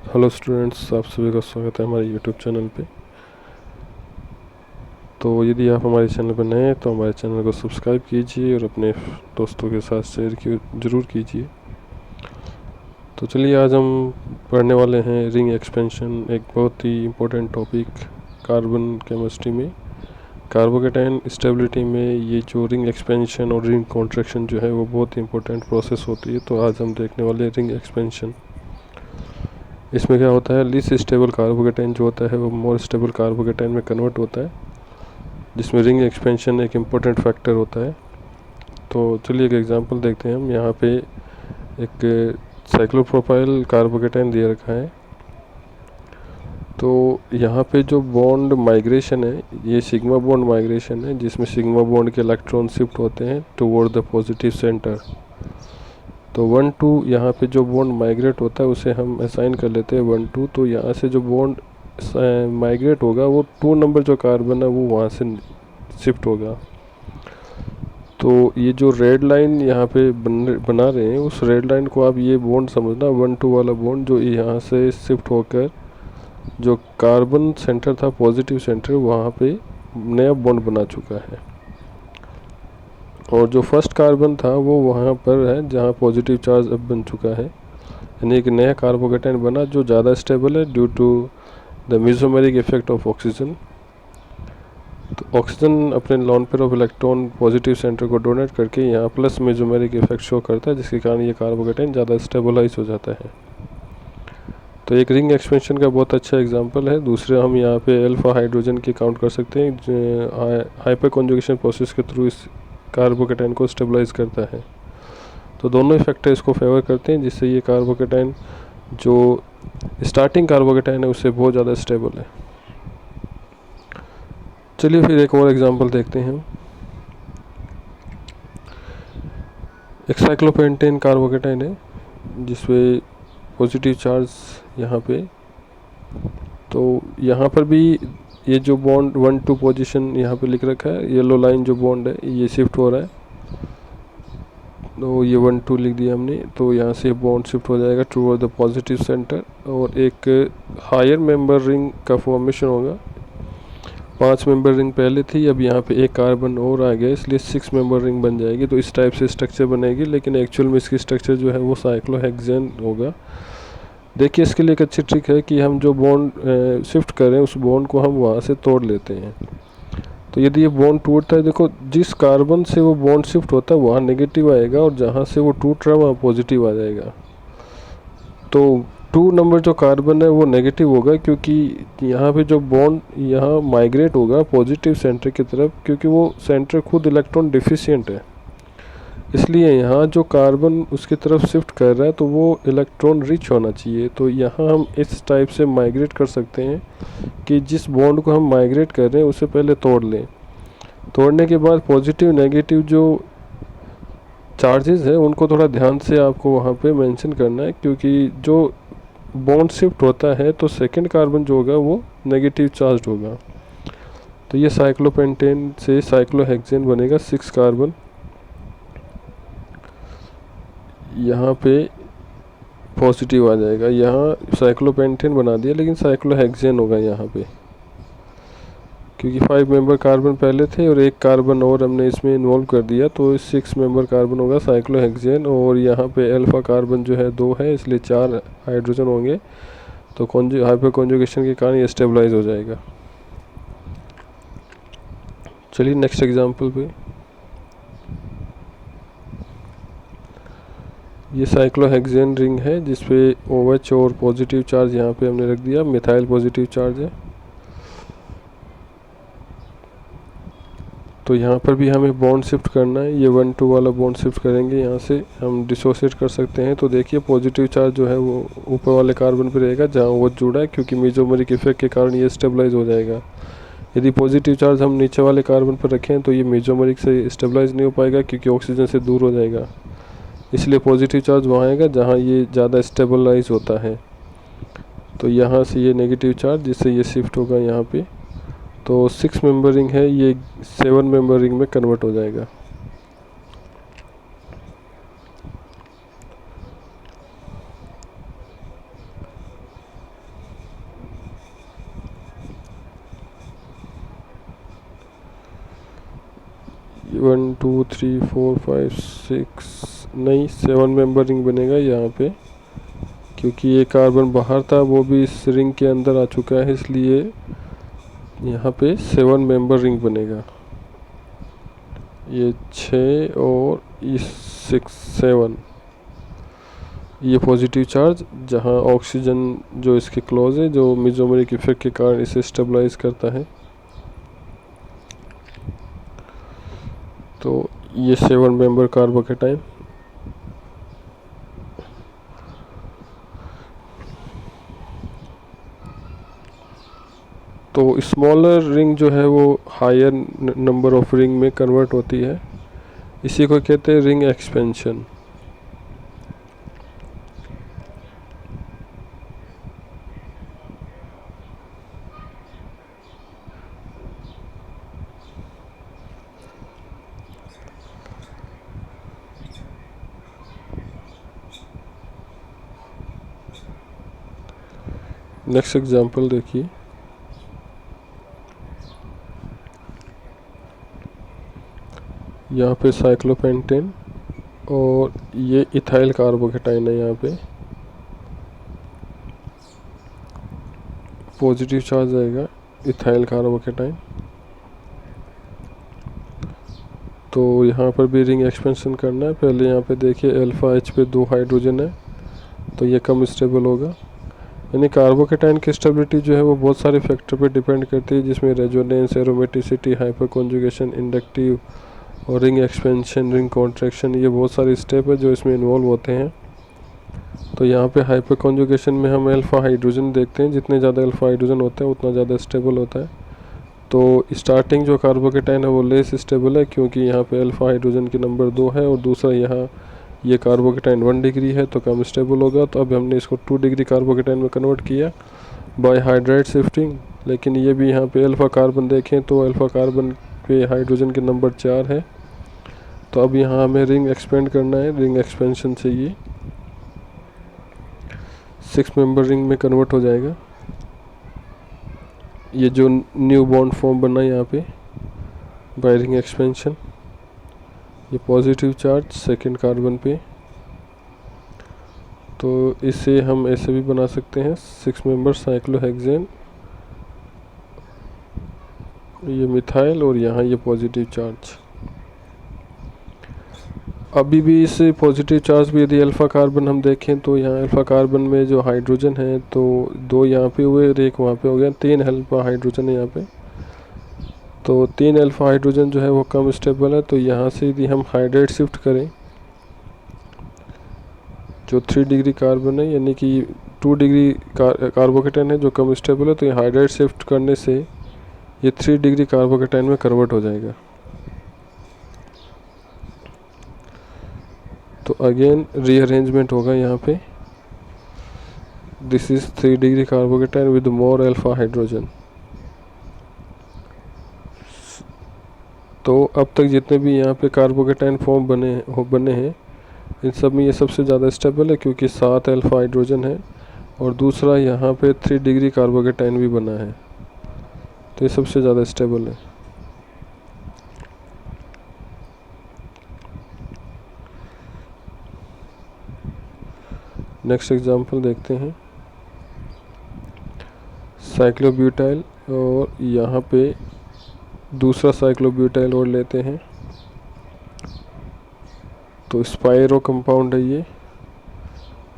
Hello students, आप सभी का स्वागत है हमारे यूट्यूब चैनल पे। तो यदि आप हमारे चैनल पर नए हैं तो हमारे चैनल को सब्सक्राइब कीजिए और अपने दोस्तों के साथ शेयर ज़रूर कीजिए। तो चलिए, आज हम पढ़ने वाले हैं रिंग एक्सपेंशन, एक बहुत ही इम्पोर्टेंट टॉपिक कार्बन केमिस्ट्री में। कार्बोकेटाइन स्टेबिलिटी में ये जो रिंग एक्सपेंशन और रिंग कॉन्ट्रैक्शन जो है वो बहुत ही इम्पोर्टेंट प्रोसेस होती है। तो आज हम देखने वाले हैं रिंग एक्सपेंशन। इसमें क्या होता है, लीस्ट स्टेबल कार्बोकेटाइन जो होता है वो मोर स्टेबल कार्बोकेटाइन में कन्वर्ट होता है, जिसमें रिंग एक्सपेंशन एक इम्पोर्टेंट फैक्टर होता है। तो चलिए एक एग्जांपल देखते हैं हम। यहाँ पे एक साइक्लोप्रोपाइल कार्बोकेटाइन दिया रखा है। तो यहाँ पे जो बॉन्ड माइग्रेशन है ये सिग्मा बॉन्ड माइग्रेशन है, जिसमें सिग्मा बॉन्ड के इलेक्ट्रॉन शिफ्ट होते हैं टुवर्ड द पॉजिटिव सेंटर। तो 1-2 यहाँ पे जो बॉन्ड माइग्रेट होता है उसे हम असाइन कर लेते हैं 1-2। तो यहाँ से जो बॉन्ड माइग्रेट होगा वो 2 नंबर जो कार्बन है वो वहाँ से शिफ्ट होगा। तो ये जो रेड लाइन यहाँ पे बना रहे हैं, उस रेड लाइन को आप ये बॉन्ड समझना, 1-2 वाला बॉन्ड जो यहाँ से शिफ्ट होकर जो कार्बन सेंटर था पॉजिटिव सेंटर, वहाँ पे नया बॉन्ड बना चुका है। और जो फर्स्ट कार्बन था वो वहाँ पर है जहाँ पॉजिटिव चार्ज अब बन चुका है, यानी एक नया कार्बोकेटाइन बना जो ज़्यादा स्टेबल है due to the mesomeric effect of oxygen. तो ऑक्सीजन अपने lone pair of electron positive centre को डोनेट करके यहाँ प्लस मेसोमेरिक इफेक्ट शो करता है, जिसके कारण ये कार्बोकेटाइन ज़्यादा स्टेबलाइज हो जाता है। तो एक रिंग एक्सपेंशन का बहुत अच्छा एग्जांपल है। दूसरे हम यहाँ पे अल्फा हाइड्रोजन की काउंट कर सकते हैं, हाइपर कॉन्जुगेशन प्रोसेस के थ्रू इस कार्बोकेटाइन को स्टेबलाइज करता है। तो दोनों ही फैक्टर इसको फेवर करते हैं, जिससे ये कार्बोकेटाइन जो स्टार्टिंग कार्बोकेटाइन है उससे बहुत ज़्यादा स्टेबल है। चलिए फिर एक और एग्जांपल देखते हैं। एक साइक्लोपेंटेन कार्बोकेटाइन है जिसपे पॉजिटिव चार्ज यहाँ पे। तो यहाँ पर भी ये जो बॉन्ड 1-2 पोजीशन यहाँ पे लिख रखा है, येलो लाइन जो बॉन्ड है ये शिफ्ट हो रहा है। तो ये 1-2 लिख दिया हमने। तो यहाँ से बॉन्ड शिफ्ट हो जाएगा टुवर्ड द पॉजिटिव सेंटर और एक हायर मेंबर रिंग का फॉर्मेशन होगा। 5 मेंबर रिंग पहले थी, अब यहाँ पे एक कार्बन और आ गया, इसलिए 6 मेंबर रिंग बन जाएगी। तो इस टाइप से स्ट्रक्चर बनेगी, लेकिन एक्चुअल में इसकी स्ट्रक्चर जो है वो साइक्लोहेक्सेन होगा। देखिए, इसके लिए एक अच्छी ट्रिक है कि हम जो बॉन्ड शिफ्ट करें उस बॉन्ड को हम वहाँ से तोड़ लेते हैं। तो यदि ये बॉन्ड टूटता है, देखो जिस कार्बन से वो बॉन्ड शिफ्ट होता है वहाँ नेगेटिव आएगा और जहाँ से वो टूट रहा है वहाँ पॉजिटिव आ जाएगा। तो 2 नंबर जो कार्बन है वो नेगेटिव होगा, क्योंकि यहाँ पे जो बॉन्ड यहाँ माइग्रेट होगा पॉजिटिव सेंटर की तरफ, क्योंकि वो सेंटर खुद इलेक्ट्रॉन डिफिशिएंट है। इसलिए यहाँ जो कार्बन उसकी तरफ शिफ्ट कर रहा है तो वो इलेक्ट्रॉन रिच होना चाहिए। तो यहाँ हम इस टाइप से माइग्रेट कर सकते हैं कि जिस बॉन्ड को हम माइग्रेट कर रहे हैं उसे पहले तोड़ लें। तोड़ने के बाद पॉजिटिव नेगेटिव जो चार्जेस है उनको थोड़ा ध्यान से आपको वहाँ पे मेंशन करना है, क्योंकि जो बॉन्ड शिफ्ट होता है तो सेकंड कार्बन जो होगा वो नेगेटिव चार्ज होगा। तो ये साइक्लोपेंटेन से साइक्लोहेक्सेन बनेगा 6 कार्बन। यहाँ पे पॉजिटिव आ जाएगा, यहाँ साइक्लोपेंटेन बना दिया लेकिन साइक्लोहेक्सेन होगा यहाँ पे, क्योंकि 5 मेंबर कार्बन पहले थे और एक कार्बन और हमने इसमें इन्वॉल्व कर दिया, तो 6 मेंबर कार्बन होगा साइक्लोहेक्सेन। और यहाँ पे अल्फा कार्बन जो है 2 है, इसलिए 4 हाइड्रोजन होंगे। तो हाइपर कॉन्जुगेशन के कारण ये स्टेबलाइज हो जाएगा। चलिए नेक्स्ट एग्जांपल पे। ये साइक्लोहेक्सेन रिंग है जिसपे OH और पॉजिटिव चार्ज यहाँ पे हमने रख दिया, मिथाइल पॉजिटिव चार्ज है। तो यहाँ पर भी हमें बॉन्ड शिफ्ट करना है, ये 1-2 वाला बॉन्ड शिफ्ट करेंगे, यहाँ से हम डिसोसिएट कर सकते हैं। तो देखिए पॉजिटिव चार्ज जो है वो ऊपर वाले कार्बन पर रहेगा जहाँ वो जुड़ा है, क्योंकि मेसोमेरिक इफेक्ट के कारण ये स्टेबलाइज हो जाएगा। यदि पॉजिटिव चार्ज हम नीचे वाले कार्बन पर रखें तो ये मेसोमेरिक से स्टेबलाइज नहीं हो पाएगा, क्योंकि ऑक्सीजन से दूर हो जाएगा। इसलिए पॉजिटिव चार्ज वहाँ आएगा जहाँ ये ज़्यादा स्टेबलाइज होता है। तो यहाँ से ये नेगेटिव चार्ज, जिससे ये शिफ्ट होगा यहाँ पे। तो 6 मेंबर रिंग है, ये 7 मेंबर रिंग में कन्वर्ट हो जाएगा। 1 2 3 4 5 6 नहीं 7 मेंबर रिंग बनेगा यहाँ पे, क्योंकि ये कार्बन बाहर था वो भी इस रिंग के अंदर आ चुका है, इसलिए यहाँ पे 7 मेंबर रिंग बनेगा। ये 6 और ये 6 7, ये पॉजिटिव चार्ज जहाँ ऑक्सीजन जो इसके क्लोज है, जो मेसोमेरिक इफेक्ट के कारण इसे स्टेबलाइज करता है। तो ये 7 मेंबर कार्बोकेटाइन। तो स्मॉलर रिंग जो है वो हायर नंबर ऑफ रिंग में कन्वर्ट होती है, इसी को कहते हैं रिंग एक्सपेंशन। नेक्स्ट एग्जांपल देखिए, यहाँ पे साइक्लोपेंटेन और ये इथाइल कार्बोकेटाइन है। यहाँ पे पॉजिटिव चार्ज आएगा इथाइल कार्बोकेटाइन। तो यहाँ पर भी रिंग एक्सपेंशन करना है। पहले यहाँ पे देखिए अल्फा एच पे 2 हाइड्रोजन है, तो ये कम स्टेबल होगा। यानी कार्बोकेटाइन की स्टेबिलिटी जो है वो बहुत सारे फैक्टर पे डिपेंड करती है, जिसमें resonance, aromaticity, hyper conjugation, inductive और रिंग एक्सपेंशन, रिंग कॉन्ट्रैक्शन, ये बहुत सारे स्टेप है जो इसमें इन्वॉल्व होते हैं। तो यहाँ पे हाइपर कॉन्जुगेशन में हम अल्फा हाइड्रोजन देखते हैं, जितने ज़्यादा अल्फा हाइड्रोजन होते हैं उतना ज़्यादा स्टेबल होता है। तो स्टार्टिंग जो कार्बोकेटाइन है वो लेस स्टेबल है, क्योंकि यहाँ पे अल्फा हाइड्रोजन की नंबर 2 है और दूसरा यहाँ ये कार्बोकेटाइन 1 डिग्री है, तो कम स्टेबल होगा। तो अब हमने इसको 2 डिग्री कार्बोकेटाइन में कन्वर्ट किया बाय हाइड्राइड शिफ्टिंग। लेकिन ये भी यहाँ पे अल्फा कार्बन देखें तो अल्फा कार्बन पे हाइड्रोजन की नंबर 4 है। तो अब यहाँ हमें रिंग एक्सपेंड करना है। रिंग एक्सपेंशन से ये 6 मेंबर रिंग में कन्वर्ट हो जाएगा। ये जो न्यू बॉन्ड फॉर्म बना यहाँ पे बाय रिंग एक्सपेंशन, ये पॉजिटिव चार्ज सेकंड कार्बन पे। तो इसे हम ऐसे भी बना सकते हैं 6 मेंबर साइक्लोहेक्सेन, ये मिथाइल और यहाँ ये पॉजिटिव चार्ज। अभी भी इस पॉजिटिव चार्ज भी यदि अल्फ़ा कार्बन हम देखें तो यहाँ अल्फ़ा कार्बन में जो हाइड्रोजन है तो 2 यहाँ पे हुए और 1 वहाँ पे हो गया, 3 अल्फ़ा हाइड्रोजन है यहाँ पे। तो 3 अल्फ़ा हाइड्रोजन जो है वो कम स्टेबल है। तो यहाँ से यदि हम हाइड्राइड शिफ्ट करें, जो 3 डिग्री कार्बन है यानी कि 2 डिग्री कार्बोकेटाइन है जो कम स्टेबल है, तो ये हाइड्राइड शिफ्ट करने से ये 3 डिग्री कार्बोकेटाइन में कन्वर्ट हो जाएगा। तो अगेन रीअरेंजमेंट होगा यहाँ पे। This is 3 degree carbocation with more alpha hydrogen. तो अब तक जितने भी यहाँ पे कार्बोकेटाइन फॉर्म बने हैं इन सब में ये सबसे ज़्यादा स्टेबल है, क्योंकि 7 अल्फा हाइड्रोजन है और दूसरा यहाँ पे 3 डिग्री कार्बोकेटाइन भी बना है, तो ये सबसे ज़्यादा स्टेबल है। नेक्स्ट एग्जांपल देखते हैं, साइक्लोब्यूटाइल और यहाँ पे दूसरा साइक्लोब्यूटाइल और लेते हैं। तो स्पाइरो कंपाउंड है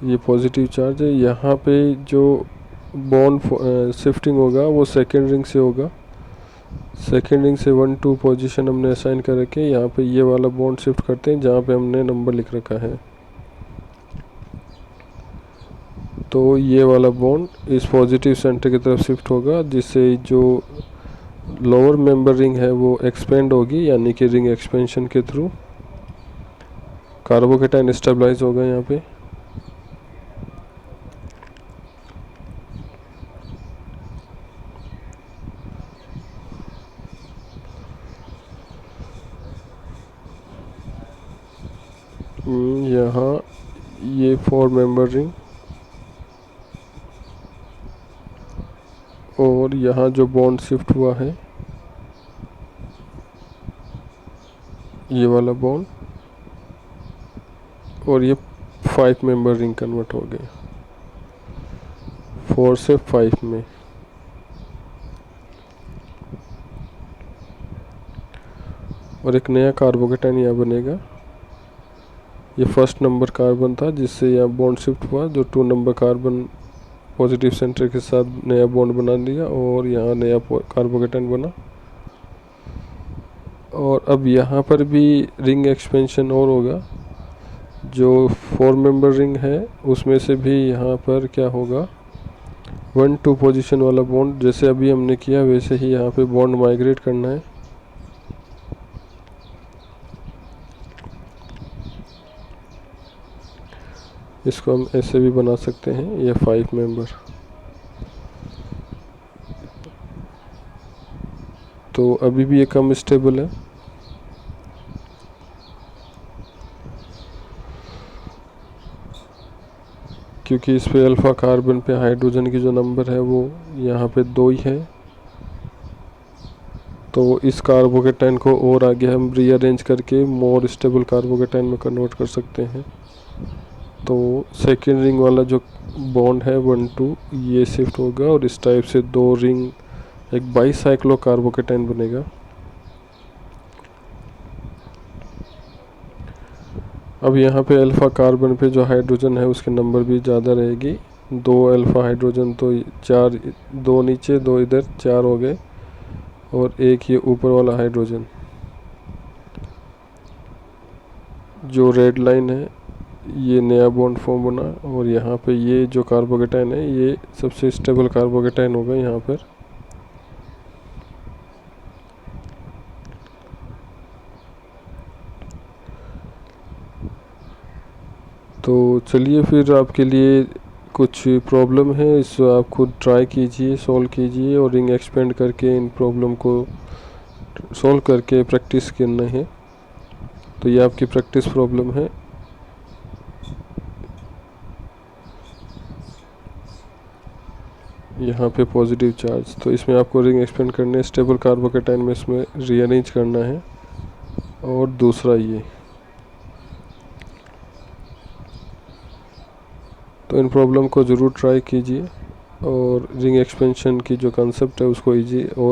ये पॉजिटिव चार्ज है। यहाँ पे जो बॉन्ड शिफ्टिंग होगा वो सेकेंड रिंग से होगा। सेकेंड रिंग से 1 2 पोजीशन हमने असाइन कर रखे। यहाँ पे ये वाला बॉन्ड शिफ्ट करते हैं जहाँ पे हमने नंबर लिख रखा है। तो ये वाला बॉन्ड इस पॉजिटिव सेंटर की तरफ शिफ्ट होगा, जिससे जो लोअर मेंबर रिंग है वो एक्सपेंड होगी, यानी कि रिंग एक्सपेंशन के थ्रू कार्बोकेटाइन स्टेबलाइज होगा यहाँ पे। यहाँ ये 4 मेंबर रिंग और यहाँ जो बॉन्ड शिफ्ट हुआ है ये वाला बॉन्ड, और ये 5 मेंबर रिंग कन्वर्ट हो गए 4 से 5 में। और एक नया कार्बोकेटाइन यहाँ बनेगा। ये फर्स्ट नंबर कार्बन था जिससे यहाँ बॉन्ड शिफ्ट हुआ, जो 2 नंबर कार्बन पॉजिटिव सेंटर के साथ नया बॉन्ड बना लिया और यहाँ नया कार्बोकेटाइन बना। और अब यहाँ पर भी रिंग एक्सपेंशन और होगा। जो 4 मेंबर रिंग है उसमें से भी यहाँ पर क्या होगा, 1-2 पोजीशन वाला बॉन्ड, जैसे अभी हमने किया वैसे ही यहाँ पे बॉन्ड माइग्रेट करना है। इसको हम ऐसे भी बना सकते हैं, ये 5 मेंबर। तो अभी भी ये कम स्टेबल है। क्योंकि इस पे अल्फ़ा कार्बन पे हाइड्रोजन की जो नंबर है वो यहाँ पे 2 ही है। तो इस कार्बोकेटाइन को और आगे हम रीअरेंज करके मोर स्टेबल कार्बोकेटाइन में कन्वर्ट कर सकते हैं। तो सेकेंड रिंग वाला जो बॉन्ड है 1-2 ये शिफ्ट होगा और इस टाइप से 2 रिंग एक बाईसाइक्लो कार्बोकेटाइन बनेगा। अब यहाँ पे अल्फ़ा कार्बन पे जो हाइड्रोजन है उसके नंबर भी ज़्यादा रहेगी। 2 अल्फ़ा हाइड्रोजन तो 4, 2 नीचे 2 इधर 4 हो गए, और एक ये ऊपर वाला हाइड्रोजन जो रेड लाइन है ये नया बॉन्ड फॉर्म बना। और यहाँ पे ये जो कार्बोकेटाइन है ये सबसे स्टेबल कार्बोकेटाइन होगा यहाँ पर। तो चलिए फिर आपके लिए कुछ प्रॉब्लम है, इसको आप खुद ट्राई कीजिए, सॉल्व कीजिए और रिंग एक्सपेंड करके इन प्रॉब्लम को सॉल्व करके प्रैक्टिस करना है। तो ये आपकी प्रैक्टिस प्रॉब्लम है। यहाँ पे पॉजिटिव चार्ज, तो इसमें आपको रिंग एक्सपेंड करने स्टेबल कार्बोकेटाइन में इसमें रीअरेंज करना है। और दूसरा ये, तो इन प्रॉब्लम को ज़रूर ट्राई कीजिए और रिंग एक्सपेंशन की जो कंसेप्ट है उसको इजी और